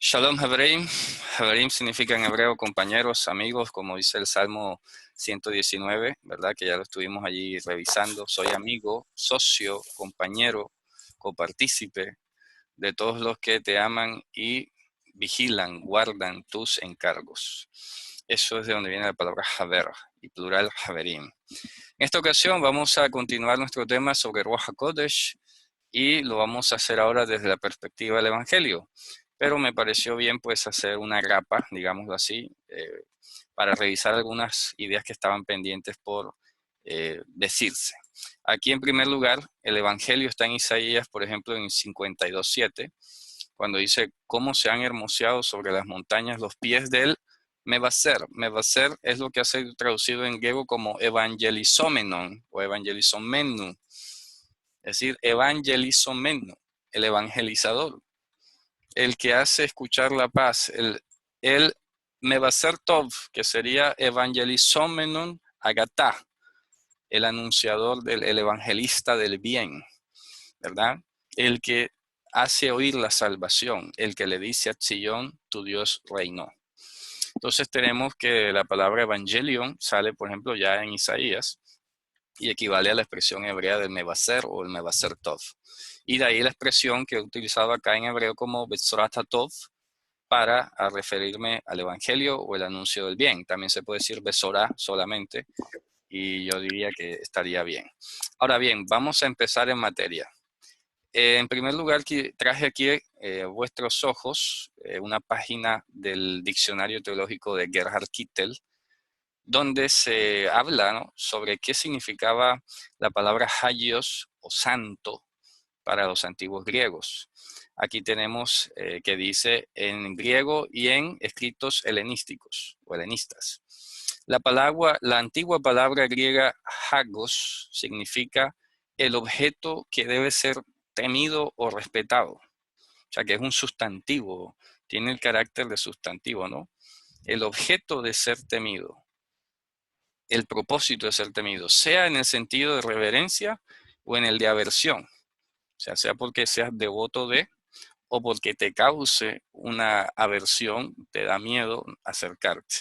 Shalom Haverim. Haverim significa en hebreo compañeros, amigos, como dice el Salmo 119, ¿verdad? Que ya lo estuvimos allí revisando. Soy amigo, socio, compañero, copartícipe de todos los que te aman y vigilan, guardan tus encargos. Eso es de donde viene la palabra Haver y plural Haverim. En esta ocasión vamos a continuar nuestro tema sobre Ruach HaKodesh y lo vamos a hacer ahora desde la perspectiva del Evangelio. Pero me pareció bien pues hacer una grapa, digámoslo así, para revisar algunas ideas que estaban pendientes por decirse. Aquí en primer lugar, el Evangelio está en Isaías, por ejemplo, en 52:7, cuando dice, cómo se han hermoseado sobre las montañas los pies de él, Mevaser. Mevaser es lo que ha sido traducido en griego como evangelizomenon o evangelizomenu, es decir, evangelizomenu, el evangelizador, el que hace escuchar la paz, el Mevaser Tov, que sería evangelizomenon agatá, el anunciador, el evangelista del bien, ¿verdad? El que hace oír la salvación, el que le dice a Sion, tu Dios reinó. Entonces tenemos que la palabra evangelion sale, por ejemplo, ya en Isaías y equivale a la expresión hebrea del Mevaser o el Mevaser Tov. Y de ahí la expresión que he utilizado acá en hebreo como Betzorat Tov para referirme al evangelio o el anuncio del bien. También se puede decir Besorá solamente y yo diría que estaría bien. Ahora bien, vamos a empezar en materia. En primer lugar, traje aquí vuestros ojos una página del Diccionario Teológico de Gerhard Kittel, donde se habla, ¿no?, sobre qué significaba la palabra hagios o santo para los antiguos griegos. Aquí tenemos que dice en griego y en escritos helenísticos o helenistas. La antigua palabra griega hagos significa el objeto que debe ser temido o respetado. O sea, que es un sustantivo, tiene el carácter de sustantivo, ¿no? El objeto de ser temido, el propósito de ser temido, sea en el sentido de reverencia o en el de aversión. O sea porque seas devoto de o porque te cause una aversión, te da miedo acercarte.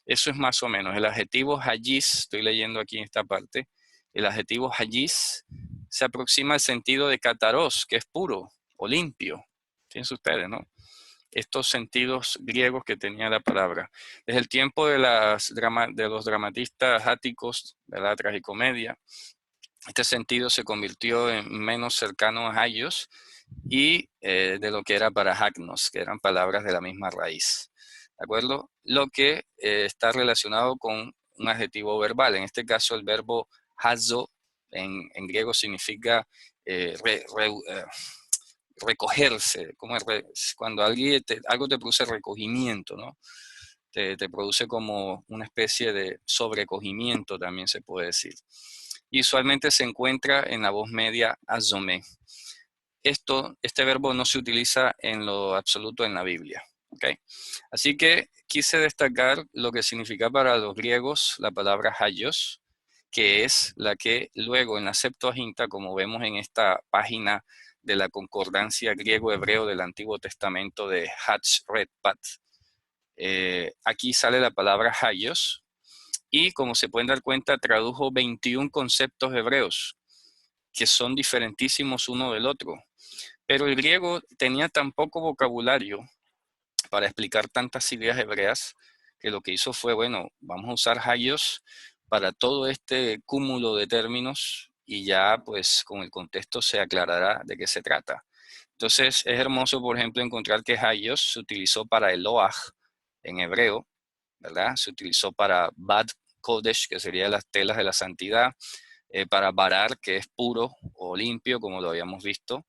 Eso es más o menos. El adjetivo hayis, estoy leyendo aquí en esta parte, el adjetivo hayis se aproxima al sentido de kataros, que es puro o limpio. Fíjense ustedes, ¿no? Estos sentidos griegos que tenía la palabra. Desde el tiempo de los dramatistas áticos de la tragicomedia, este sentido se convirtió en menos cercano a hayos y de lo que era para hagnos, que eran palabras de la misma raíz. ¿De acuerdo? Lo que está relacionado con un adjetivo verbal. En este caso, el verbo hazo en griego significa recogerse, como cuando algo te produce recogimiento, ¿no? Te produce como una especie de sobrecogimiento, también se puede decir. Y usualmente se encuentra en la voz media azomé. Este verbo no se utiliza en lo absoluto en la Biblia. ¿Okay? Así que quise destacar lo que significa para los griegos la palabra hayos, que es la que luego en la Septuaginta, como vemos en esta página de la concordancia griego-hebreo del Antiguo Testamento de Hach-Redpat, aquí sale la palabra hayos y, como se pueden dar cuenta, tradujo 21 conceptos hebreos que son diferentísimos uno del otro. Pero el griego tenía tan poco vocabulario para explicar tantas ideas hebreas que lo que hizo fue, bueno, vamos a usar hayos para todo este cúmulo de términos y ya pues con el contexto se aclarará de qué se trata. Entonces es hermoso, por ejemplo, encontrar que hayos se utilizó para Eloah en hebreo, ¿verdad? Se utilizó para Bad Kodesh, que sería las telas de la santidad, para Barar, que es puro o limpio, como lo habíamos visto,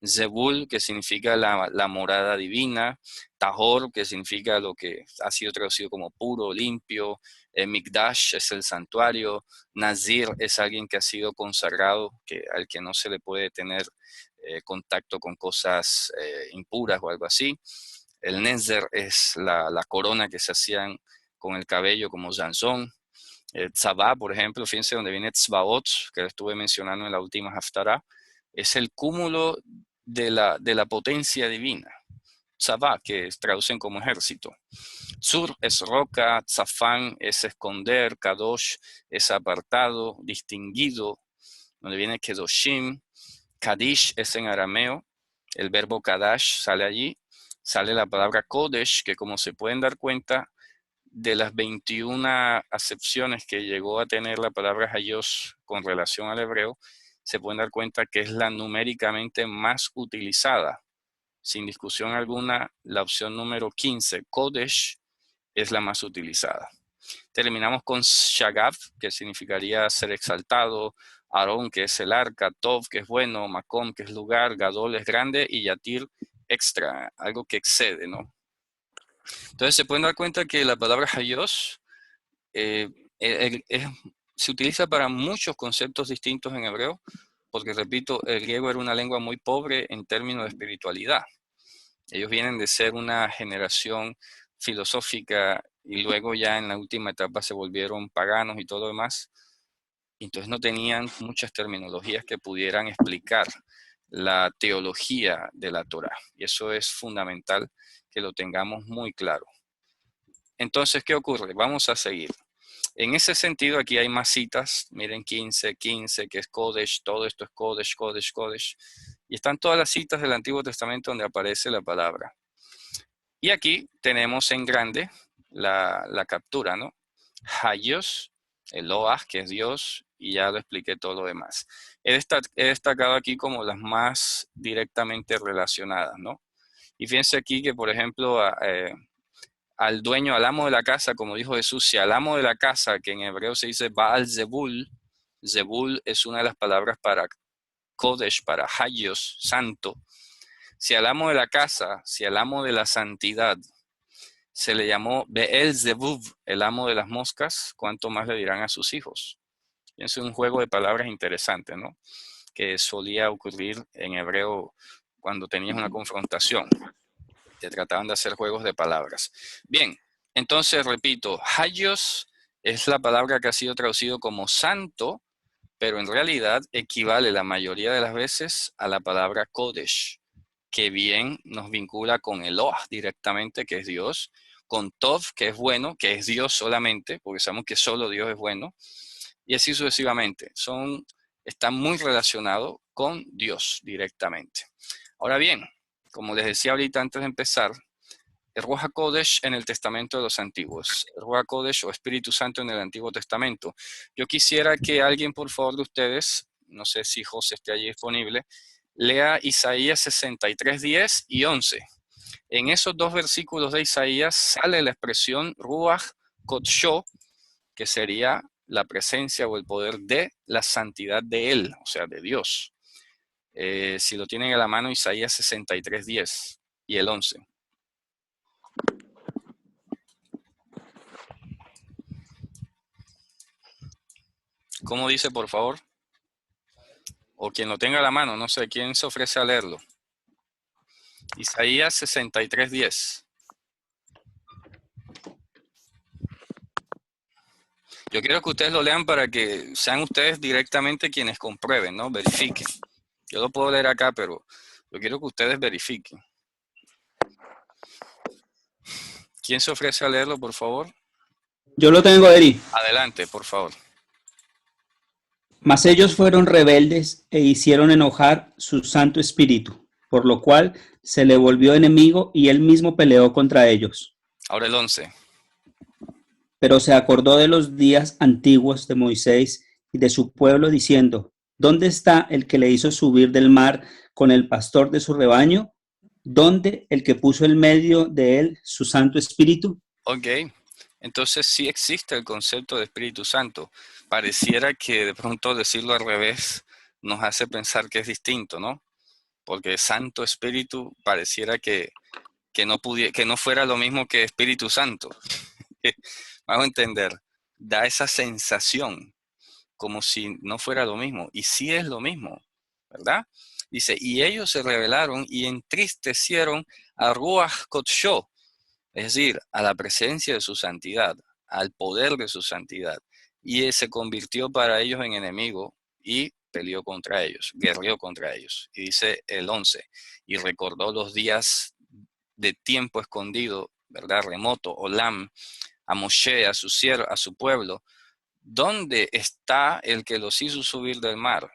Zebul, que significa la morada divina, Tahor, que significa lo que ha sido traducido como puro, limpio, Mikdash es el santuario, Nazir es alguien que ha sido consagrado, al que no se le puede tener contacto con cosas impuras o algo así. El Nezer es la corona que se hacían con el cabello como Zanzón. Tzavá, por ejemplo, fíjense donde viene Tzvaot, que lo estuve mencionando en la última Haftarah, es el cúmulo de la potencia divina. tzavá, que traducen como ejército. Tzur es roca, tzafán es esconder, kadosh es apartado, distinguido, donde viene kedoshim. Kadish es en arameo, el verbo kadash sale allí, sale la palabra kodesh, que como se pueden dar cuenta, de las 21 acepciones que llegó a tener la palabra hayos con relación al hebreo, se pueden dar cuenta que es la numéricamente más utilizada. Sin discusión alguna, la opción número 15, kodesh, es la más utilizada. Terminamos con Shagav, que significaría ser exaltado, Aarón, que es el arca, Tov, que es bueno, Makom, que es lugar, Gadol es grande, y Yatir, extra, algo que excede, ¿no? Entonces se pueden dar cuenta que la palabra Hayos se utiliza para muchos conceptos distintos en hebreo, porque repito, el griego era una lengua muy pobre en términos de espiritualidad. Ellos vienen de ser una generación filosófica y luego ya en la última etapa se volvieron paganos y todo lo demás. Entonces no tenían muchas terminologías que pudieran explicar la teología de la Torah. Y eso es fundamental que lo tengamos muy claro. Entonces, ¿qué ocurre? Vamos a seguir. En ese sentido, aquí hay más citas. Miren, 15, 15, que es Kodesh, todo esto es Kodesh, Kodesh, Kodesh. Y están todas las citas del Antiguo Testamento donde aparece la palabra. Y aquí tenemos en grande la captura, ¿no? Hayos, Eloah, que es Dios, y ya lo expliqué todo lo demás. He destacado aquí como las más directamente relacionadas, ¿no? Y fíjense aquí que, por ejemplo, al dueño, al amo de la casa, como dijo Jesús, si al amo de la casa, que en hebreo se dice Baal Zebul, Zebul es una de las palabras para Kodesh, para Hayos, santo. Si al amo de la casa, si al amo de la santidad, se le llamó Beelzebub, el amo de las moscas, ¿cuánto más le dirán a sus hijos? Es un juego de palabras interesante, ¿no? Que solía ocurrir en hebreo cuando tenías una confrontación. Te trataban de hacer juegos de palabras. Bien, entonces repito, Hayos es la palabra que ha sido traducido como santo, pero en realidad equivale la mayoría de las veces a la palabra Kodesh, que bien nos vincula con Eloah directamente, que es Dios, con Tov, que es bueno, que es Dios solamente, porque sabemos que solo Dios es bueno, y así sucesivamente. Está muy relacionado con Dios directamente. Ahora bien, como les decía ahorita antes de empezar, el Ruach HaKodesh en el Testamento de los Antiguos, el Ruach HaKodesh o Espíritu Santo en el Antiguo Testamento. Yo quisiera que alguien, por favor, de ustedes, no sé si José esté allí disponible, lea Isaías 63, 10 y 11. En esos dos versículos de Isaías sale la expresión Ruach Kodsho, que sería la presencia o el poder de la santidad de Él, o sea, de Dios. Si lo tienen a la mano, Isaías 63, 10 y el 11. ¿Cómo dice, por favor? O quien lo tenga a la mano, no sé, ¿quién se ofrece a leerlo? Isaías 63, 10. Yo quiero que ustedes lo lean para que sean ustedes directamente quienes comprueben, ¿no? Verifiquen. Yo lo puedo leer acá, pero yo quiero que ustedes verifiquen. ¿Quién se ofrece a leerlo, por favor? Yo lo tengo, Eri. Adelante, por favor. Mas ellos fueron rebeldes e hicieron enojar su Santo Espíritu, por lo cual se le volvió enemigo y él mismo peleó contra ellos. Ahora el 11. Pero se acordó de los días antiguos de Moisés y de su pueblo, diciendo: ¿Dónde está el que le hizo subir del mar con el pastor de su rebaño? ¿Dónde el que puso en medio de él su Santo Espíritu? Ok, entonces sí existe el concepto de Espíritu Santo. Pareciera que de pronto decirlo al revés nos hace pensar que es distinto, ¿no? Porque Santo Espíritu pareciera que no fuera lo mismo que Espíritu Santo. Vamos a entender, da esa sensación como si no fuera lo mismo. Y sí es lo mismo, ¿verdad? Dice, y ellos se rebelaron y entristecieron a Ruach Kodsho, es decir, a la presencia de su santidad, al poder de su santidad. Y se convirtió para ellos en enemigo y peleó contra ellos, guerreó contra ellos. Y dice el 11, y recordó los días de tiempo escondido, ¿verdad? Remoto, Olam, a Moshe, a su siervo, a su pueblo. ¿Dónde está el que los hizo subir del mar?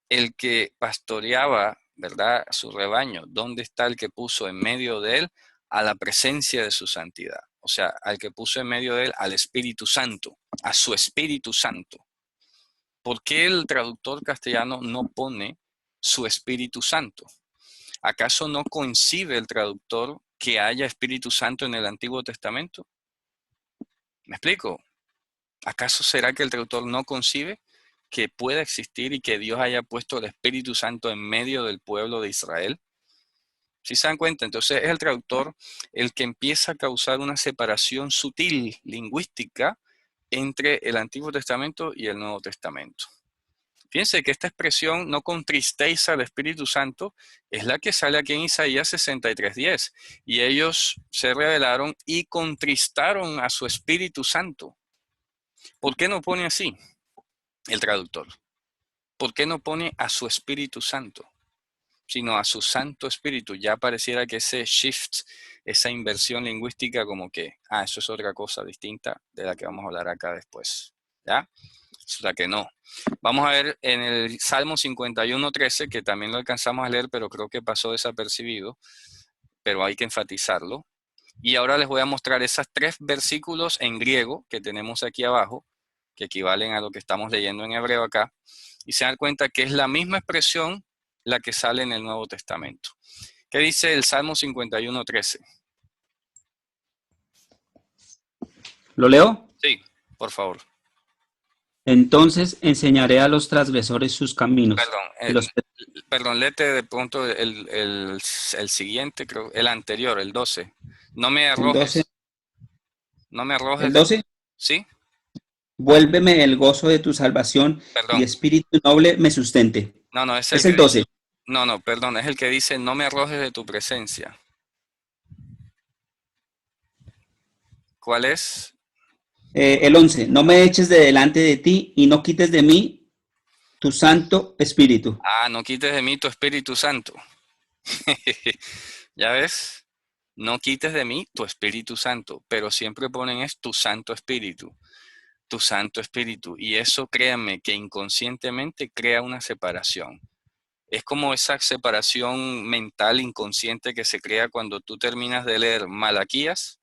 El que pastoreaba, ¿verdad?, a su rebaño. ¿Dónde está el que puso en medio de él a la presencia de su santidad? O sea, al que puso en medio de él al Espíritu Santo, a su Espíritu Santo. ¿Por qué el traductor castellano no pone su Espíritu Santo? ¿Acaso no concibe el traductor que haya Espíritu Santo en el Antiguo Testamento? ¿Me explico? ¿Acaso será que el traductor no concibe que pueda existir y que Dios haya puesto el Espíritu Santo en medio del pueblo de Israel? ¿Sí se dan cuenta? Entonces es el traductor el que empieza a causar una separación sutil, lingüística, entre el Antiguo Testamento y el Nuevo Testamento. Fíjense que esta expresión, no contristéis al Espíritu Santo, es la que sale aquí en Isaías 63:10. Y ellos se rebelaron y contristaron a su Espíritu Santo. ¿Por qué no pone así el traductor? ¿Por qué no pone a su Espíritu Santo, sino a su Santo Espíritu? Ya pareciera que ese shift, esa inversión lingüística, como que, eso es otra cosa distinta de la que vamos a hablar acá después. ¿Ya? O sea que no. Vamos a ver en el Salmo 51:13, que también lo alcanzamos a leer, pero creo que pasó desapercibido, pero hay que enfatizarlo. Y ahora les voy a mostrar esos 3 versículos en griego que tenemos aquí abajo, que equivalen a lo que estamos leyendo en hebreo acá, y se dan cuenta que es la misma expresión la que sale en el Nuevo Testamento. ¿Qué dice el Salmo 51:13? ¿Lo leo? Sí, por favor. Entonces enseñaré a los transgresores sus caminos. Y Perdón, perdón, léete de pronto el siguiente, creo, el anterior, el 12. No me el 12, arrojes, no me arrojes el de tu... 12, ¿Sí? vuélveme el gozo de tu salvación y Perdón. espíritu noble me sustente. No, no, es el Es que el dice... 12. No, no, perdón, es el que dice, no me arrojes de tu presencia. ¿Cuál es? El 11, no me eches de delante de ti y no quites de mí tu santo espíritu. No quites de mí tu Espíritu Santo. ¿Ya ves? No quites de mí tu Espíritu Santo, pero siempre ponen es tu Santo Espíritu, tu Santo Espíritu. Y eso, créanme, que inconscientemente crea una separación. Es como esa separación mental inconsciente que se crea cuando tú terminas de leer Malaquías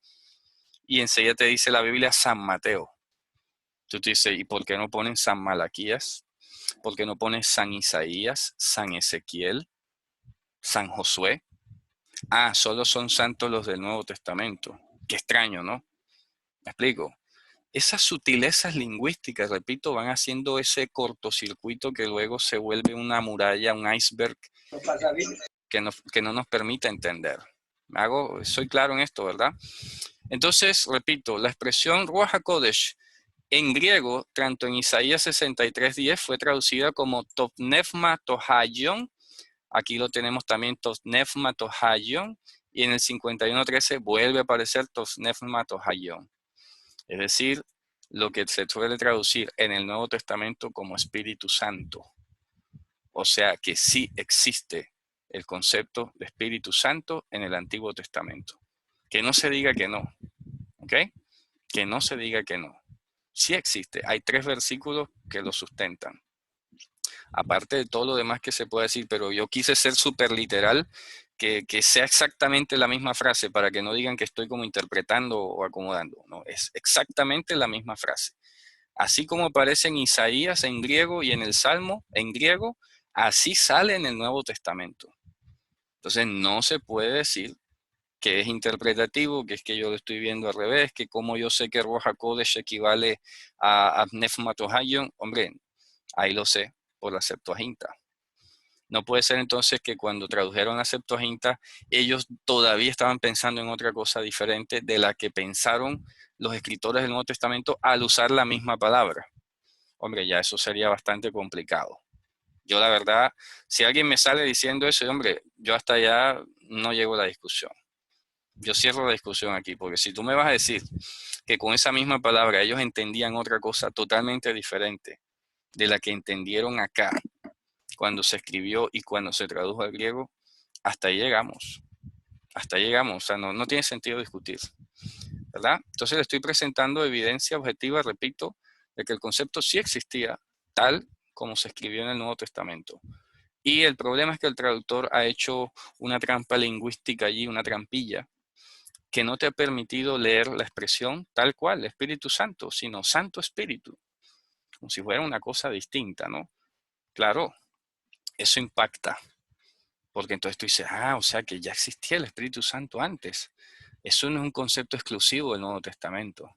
y enseguida te dice la Biblia San Mateo. Tú te dices, ¿y por qué no ponen San Malaquías? ¿Por qué no ponen San Isaías, San Ezequiel, San Josué? Solo son santos los del Nuevo Testamento. Qué extraño, ¿no? ¿Me explico? Esas sutilezas lingüísticas, repito, van haciendo ese cortocircuito que luego se vuelve una muralla, un iceberg que no nos permite entender. Soy claro en esto, ¿verdad? Entonces, repito, la expresión Ruach HaKodesh en griego, tanto en Isaías 63:10 fue traducida como Topnefma Tohayon. Aquí lo tenemos también Topnefma Tohayon. Y en el 51:13 vuelve a aparecer Topnefma Tohayon. Es decir, lo que se suele traducir en el Nuevo Testamento como Espíritu Santo. O sea que sí existe el concepto de Espíritu Santo en el Antiguo Testamento. Que no se diga que no, ¿ok? Que no se diga que no. Sí existe. Hay 3 versículos que lo sustentan. Aparte de todo lo demás que se puede decir, pero yo quise ser súper literal, que sea exactamente la misma frase para que no digan que estoy como interpretando o acomodando. No, es exactamente la misma frase. Así como aparece en Isaías en griego y en el Salmo en griego, así sale en el Nuevo Testamento. Entonces no se puede decir que es interpretativo, que es que yo lo estoy viendo al revés, que como yo sé que Ruach HaKodesh equivale a Nefmatohayon, hombre, ahí lo sé por la Septuaginta. No puede ser entonces que cuando tradujeron la Septuaginta, ellos todavía estaban pensando en otra cosa diferente de la que pensaron los escritores del Nuevo Testamento al usar la misma palabra. Hombre, ya eso sería bastante complicado. Yo la verdad, si alguien me sale diciendo eso, hombre, yo hasta allá no llego a la discusión. Yo cierro la discusión aquí, porque si tú me vas a decir que con esa misma palabra ellos entendían otra cosa totalmente diferente de la que entendieron acá cuando se escribió y cuando se tradujo al griego, hasta ahí llegamos. Hasta ahí llegamos, o sea, no tiene sentido discutir, ¿verdad? Entonces le estoy presentando evidencia objetiva, repito, de que el concepto sí existía tal como se escribió en el Nuevo Testamento. Y el problema es que el traductor ha hecho una trampa lingüística allí, una trampilla, que no te ha permitido leer la expresión tal cual, Espíritu Santo, sino Santo Espíritu, como si fuera una cosa distinta, ¿no? Claro, eso impacta, porque entonces tú dices, o sea que ya existía el Espíritu Santo antes. Eso no es un concepto exclusivo del Nuevo Testamento.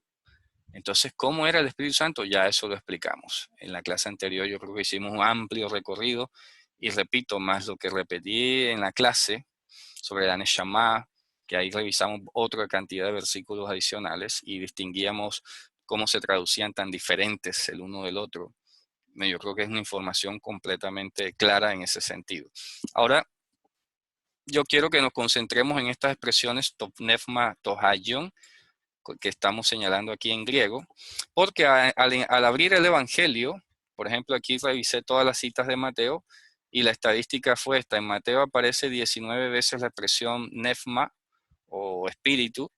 Entonces, ¿cómo era el Espíritu Santo? Ya eso lo explicamos. En la clase anterior yo creo que hicimos un amplio recorrido y repito más lo que repetí en la clase sobre la Neshama, que ahí revisamos otra cantidad de versículos adicionales y distinguíamos cómo se traducían tan diferentes el uno del otro. Yo creo que es una información completamente clara en ese sentido. Ahora, yo quiero que nos concentremos en estas expresiones topnefma tohayon, que estamos señalando aquí en griego, porque al abrir el Evangelio, por ejemplo, aquí revisé todas las citas de Mateo y la estadística fue esta. En Mateo aparece 19 veces la expresión nefma o espíritu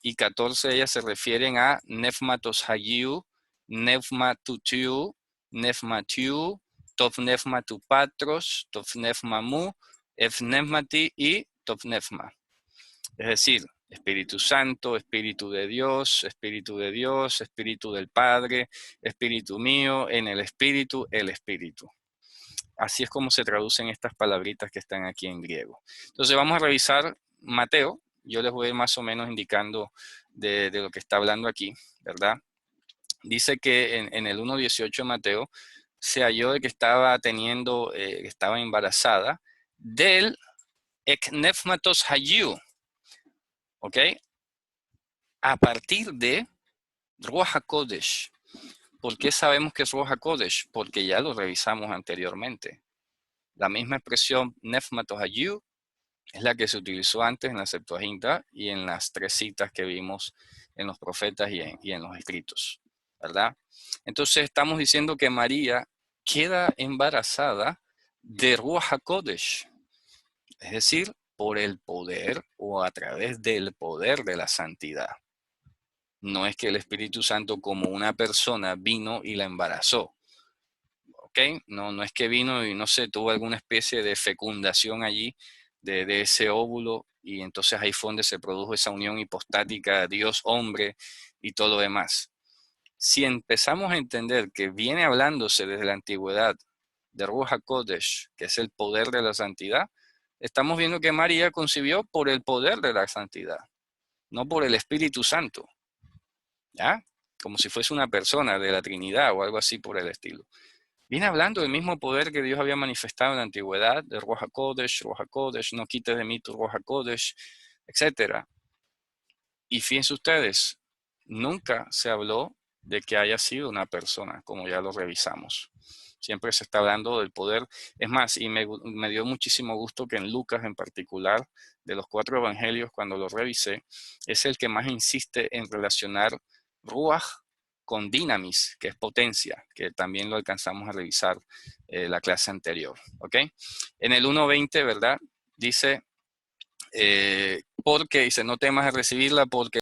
y 14 de ellas se refieren a nefmatos hagiu, nefmatutiu, nefmatiu, topnefmatu patros, topnefmamu, efnefmati y topnefma. Es decir, Espíritu Santo, Espíritu de Dios, Espíritu del Padre, Espíritu mío, en el Espíritu, el Espíritu. Así es como se traducen estas palabritas que están aquí en griego. Entonces vamos a revisar Mateo. Yo les voy a ir más o menos indicando de lo que está hablando aquí, ¿verdad? Dice que en el 1.18 de Mateo se halló de que estaba estaba embarazada del eknefmatos hagiu, ¿ok? A partir de Ruach HaKodesh. ¿Por qué sabemos que es Ruach HaKodesh? Porque ya lo revisamos anteriormente. La misma expresión Nefmatos Hayu es la que se utilizó antes en la Septuaginta y en las 3 citas que vimos en los profetas y en los escritos, ¿verdad? Entonces estamos diciendo que María queda embarazada de Ruach HaKodesh, es decir, por el poder o a través del poder de la santidad. No es que el Espíritu Santo como una persona vino y la embarazó. ¿Ok? No es que vino y no sé, tuvo alguna especie de fecundación allí de ese óvulo y entonces ahí fue donde se produjo esa unión hipostática Dios-hombre y todo lo demás. Si empezamos a entender que viene hablándose desde la antigüedad de Ruach HaKodesh, que es el poder de la santidad, estamos viendo que María concibió por el poder de la santidad, no por el Espíritu Santo. ¿Ya? Como si fuese una persona de la Trinidad o algo así por el estilo. Viene hablando del mismo poder que Dios había manifestado en la antigüedad, de Ruach HaKodesh, no quites de mí tu Ruach HaKodesh, etc. Y fíjense ustedes, nunca se habló de que haya sido una persona, como ya lo revisamos. Siempre se está hablando del poder. Es más, y me dio muchísimo gusto que en Lucas en particular, de los 4 evangelios, cuando lo revisé, es el que más insiste en relacionar Ruach con Dynamis, que es potencia, que también lo alcanzamos a revisar la clase anterior. ¿Ok? En el 1.20, ¿verdad? Dice, porque dice, no temas a recibirla porque